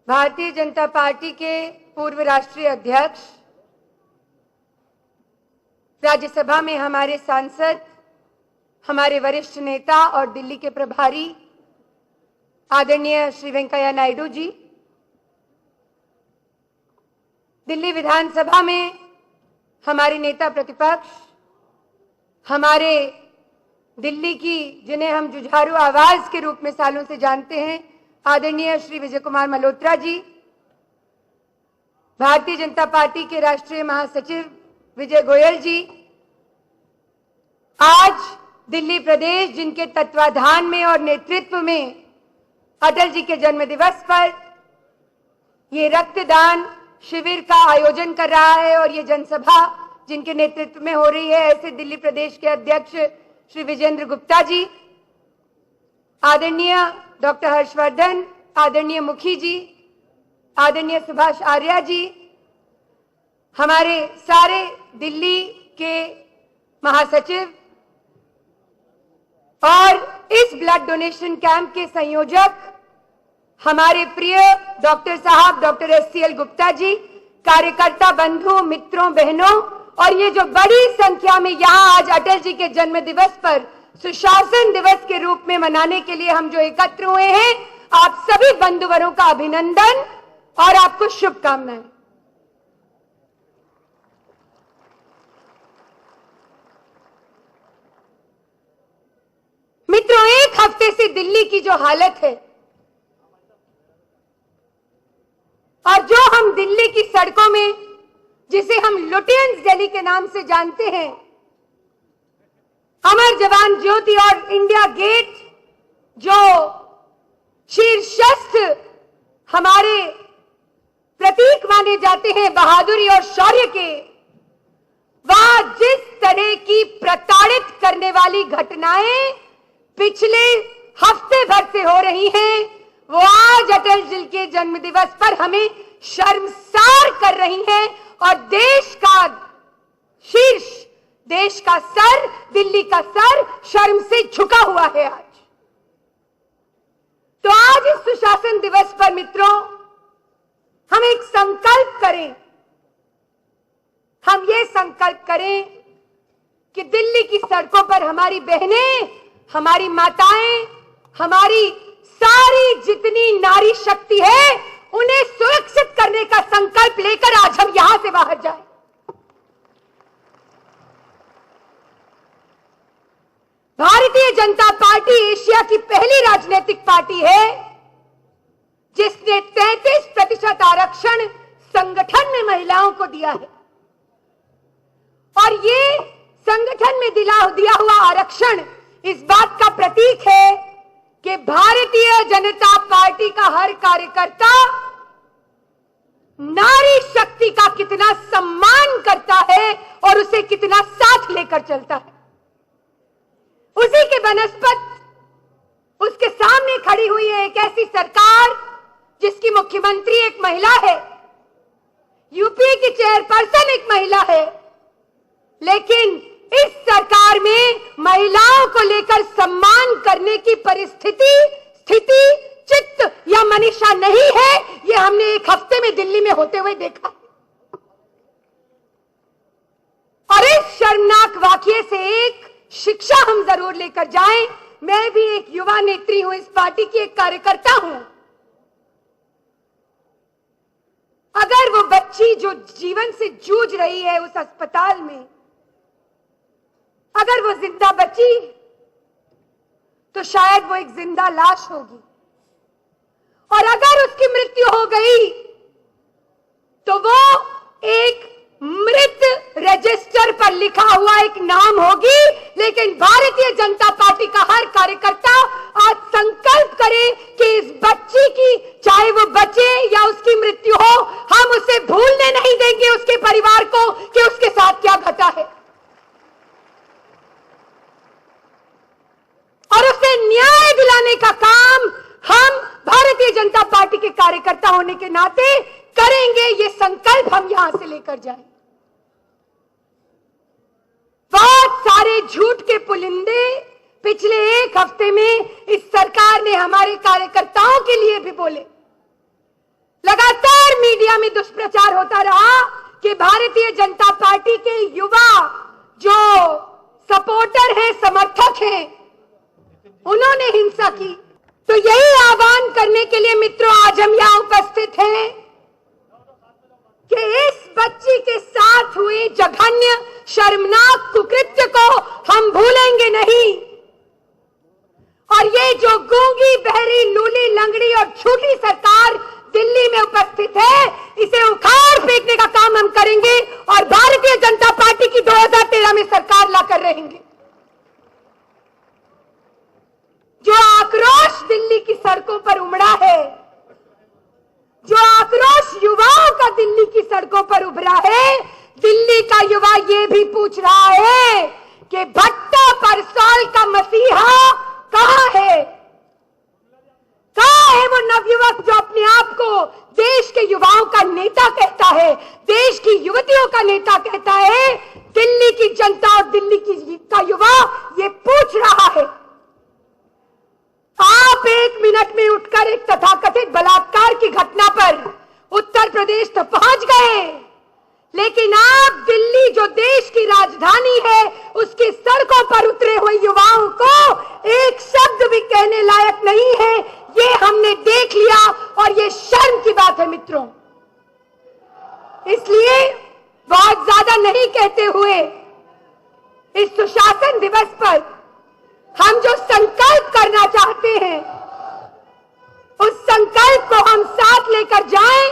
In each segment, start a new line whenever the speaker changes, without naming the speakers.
Bharatiya Janata party के पूर्व राष्ट्रीय अध्यक्ष, राज्यसभा में हमारे सांसद, हमारे वरिष्ठ नेता और दिल्ली के प्रभारी आदरणीय श्री वेंकैया नायडू जी, दिल्ली विधानसभा में हमारे नेता प्रतिपक्ष, हमारे दिल्ली की जिन्हें हम जुझारू आवाज के रूप में सालों से जानते हैं आदरणीय श्री विजय कुमार मल्होत्रा जी, भारतीय जनता पार्टी के राष्ट्रीय महासचिव विजय गोयल जी, आज दिल्ली प्रदेश जिनके तत्वाधान में और नेतृत्व में अटल जी के जन्म दिवस पर ये रक्तदान शिविर का आयोजन कर रहा है और ये जनसभा जिनके नेतृत्व में हो रही है, ऐसे दिल्ली प्रदेश के अध्यक्ष श्री विजेंद्र गुप्ता जी, आदरणीय डॉक्टर हर्षवर्धन, आदरणीय मुखी जी, आदरणीय सुभाष आर्या जी, हमारे सारे दिल्ली के महासचिव और इस ब्लड डोनेशन कैंप के संयोजक हमारे प्रिय डॉक्टर साहब डॉक्टर SCL गुप्ता जी, कार्यकर्ता बंधु मित्रों बहनों, और ये जो बड़ी संख्या में यहाँ आज अटल जी के जन्म दिवस पर सुशासन दिवस के रूप में मनाने के लिए हम जो एकत्र हुए हैं, आप सभी बंधुवरों का अभिनंदन और आपको शुभकामनाएं। मित्रों, एक हफ्ते से दिल्ली की जो हालत है और जो हम दिल्ली की सड़कों में, जिसे हम लुटियंस दिल्ली के नाम से जानते हैं, अमर जवान ज्योति और इंडिया गेट जो शीर्षस्थ हमारे प्रतीक माने जाते हैं बहादुरी और शौर्य के, वहां जिस तरह की प्रताड़ित करने वाली घटनाएं पिछले हफ्ते भर से हो रही हैं, वो आज अटल जी के जन्म दिवस पर हमें शर्मसार कर रही हैं और देश का शीर्ष, देश का सर, दिल्ली का सर शर्म से झुका हुआ है आज। तो आज इस सुशासन दिवस पर मित्रों, हम एक संकल्प करें, हम ये संकल्प करें कि दिल्ली की सड़कों पर हमारी बहनें, हमारी माताएं, हमारी सारी जितनी नारी शक्ति है, उन्हें सुरक्षित करने का संकल्प लेकर आज हम यहां से बाहर जाएं। भारतीय जनता पार्टी एशिया की पहली राजनीतिक पार्टी है जिसने 33% आरक्षण संगठन में महिलाओं को दिया है, और ये संगठन में दिया हुआ आरक्षण इस बात का प्रतीक है कि भारतीय जनता पार्टी का हर कार्यकर्ता नारी शक्ति का कितना सम्मान करता है और उसे कितना साथ लेकर चलता है। उसी के बनस्पत उसके सामने खड़ी हुई है एक ऐसी सरकार जिसकी मुख्यमंत्री एक महिला है, यूपीए की चेयरपर्सन एक महिला है, लेकिन इस सरकार में महिलाओं को लेकर सम्मान करने की परिस्थिति, स्थिति, चित्त या मनीषा नहीं है। ये हमने एक हफ्ते में दिल्ली में होते हुए देखा। और इस शर्मनाक वाकये से एक शिक्षा हम जरूर लेकर जाएं। मैं भी एक युवा नेत्री हूं, इस पार्टी की एक कार्यकर्ता हूं। अगर वो बच्ची जो जीवन से जूझ रही है उस अस्पताल में, अगर वो जिंदा बची तो शायद वो एक जिंदा लाश होगी, और अगर उसकी मृत्यु हो गई तो वो एक मृत रजिस्टर पर लिखा हुआ एक नाम होगी। लेकिन भारतीय जनता पार्टी का हर कार्यकर्ता आज संकल्प करे कि इस बच्ची की, चाहे वो बचे या उसकी मृत्यु हो, हम उसे भूलने नहीं देंगे उसके परिवार को कि उसके साथ क्या घटा है, और उसे न्याय दिलाने का काम हम भारतीय जनता पार्टी के कार्यकर्ता होने के नाते करेंगे। ये संकल्प हम यहां से लेकर जाएं। बहुत सारे झूठ के पुलिंदे पिछले एक हफ्ते में इस सरकार ने हमारे कार्यकर्ताओं के लिए भी बोले, लगातार मीडिया में दुष्प्रचार होता रहा कि भारतीय जनता पार्टी के युवा जो सपोर्टर हैं, समर्थक हैं, उन्होंने हिंसा की। तो यही आह्वान करने के लिए मित्रों आज हम यहां उपस्थित हैं कि इस बच्ची के साथ हुए जघन्य शर्मनाक कुकृत्य को हम भूलेंगे नहीं। और ये जो गूंगी, बहरी, लूली, लंगड़ी और झूठी सरकार दिल्ली में उपस्थित है, इसे उखाड़ फेंकने का काम हम करेंगे और भारतीय जनता पार्टी की 2013 में सरकार लाकर रहेंगे। जो आक्रोश दिल्ली की सड़कों पर उमड़ा है, जो आक्रोश युवाओं का दिल्ली की सड़कों पर उभरा है, दिल्ली का युवा ये भी पूछ रहा है कि भट्टा परसौल का मसीहा कहां है? कहां है वो नवयुवक जो अपने आप को देश के युवाओं का नेता कहता है, देश की युवतियों का नेता कहता है? दिल्ली की जनता और दिल्ली का युवा ये पूछ रहा है। आप 1 मिनट में उठकर एक तथाकथित बलात्कार की घटना पर उत्तर प्रदेश तो पहुंच गए, लेकिन आप दिल्ली जो देश की राजधानी है, उसकी सड़कों पर उतरे हुए युवाओं को एक शब्द भी कहने लायक नहीं है। ये हमने देख लिया और ये शर्म की बात है मित्रों। इसलिए बहुत ज्यादा नहीं कहते हुए इस सुशासन दिवस पर हम जो संकल्प करना चाहते हैं, उस संकल्प को हम साथ लेकर जाएं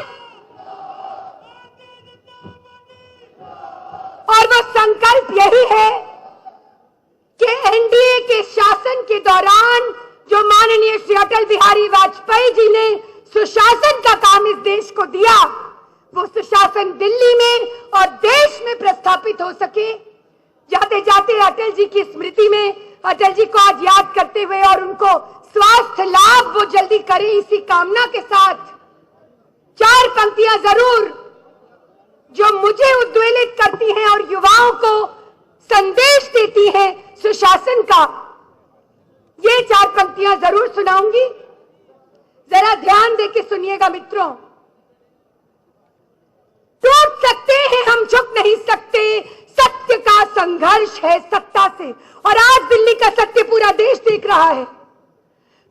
और वो संकल्प यही है कि एनडीए के शासन के दौरान जो माननीय श्री अटल बिहारी वाजपेयी जी ने सुशासन का काम इस देश को दिया, वो सुशासन दिल्ली में और देश में प्रस्थापित हो सके। जाते जाते अटल जी की स्मृति में अटल जी को आज याद करते हुए और उनको स्वास्थ्य लाभ वो जल्दी करें, इसी कामना के साथ 4 पंक्तियां जरूर जो मुझे उद्वेलित करती हैं और युवाओं को संदेश देती हैं सुशासन का, ये 4 पंक्तियां जरूर सुनाऊंगी। जरा ध्यान देके सुनिएगा मित्रों। टूट सकते हैं हम, झुक नहीं सकते, सत्य का संघर्ष है सत्ता से, और आज दिल्ली का सत्य पूरा देश देख रहा है।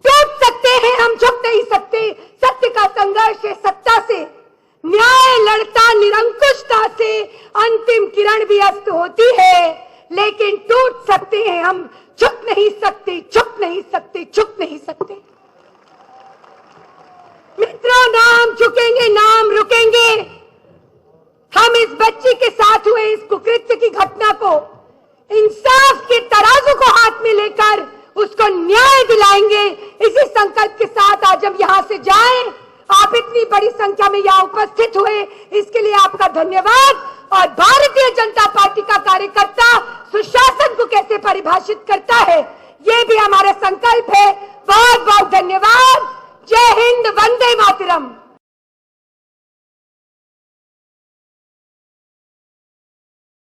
टूट सकते हैं हम, झुक नहीं सकते, सत्य का संघर्ष है सत्ता से, न्याय लड़ता निरंकुशता से, अंतिम किरण भी अस्त होती है, लेकिन टूट सकते हैं हम, झुक नहीं सकते, झुक नहीं सकते, झुक नहीं सकते। मित्रों, नाम झुकेंगे, नाम रुकेंगे। हम इस बच्ची के साथ हुए इस कुकृत्य की घटना को इंसाफ के तराजू को हाथ में लेकर उसको न्याय दिलाएंगे। इसी संकल्प के साथ आज हम यहां से जाएं। आप इतनी बड़ी संख्या में यहां उपस्थित हुए, इसके लिए आपका धन्यवाद। और भारतीय जनता पार्टी का कार्यकर्ता सुशासन को कैसे परिभाषित करता है, ये भी हमारा संकल्प है। बहुत बहुत धन्यवाद। जय हिंद, वंदे मातरम।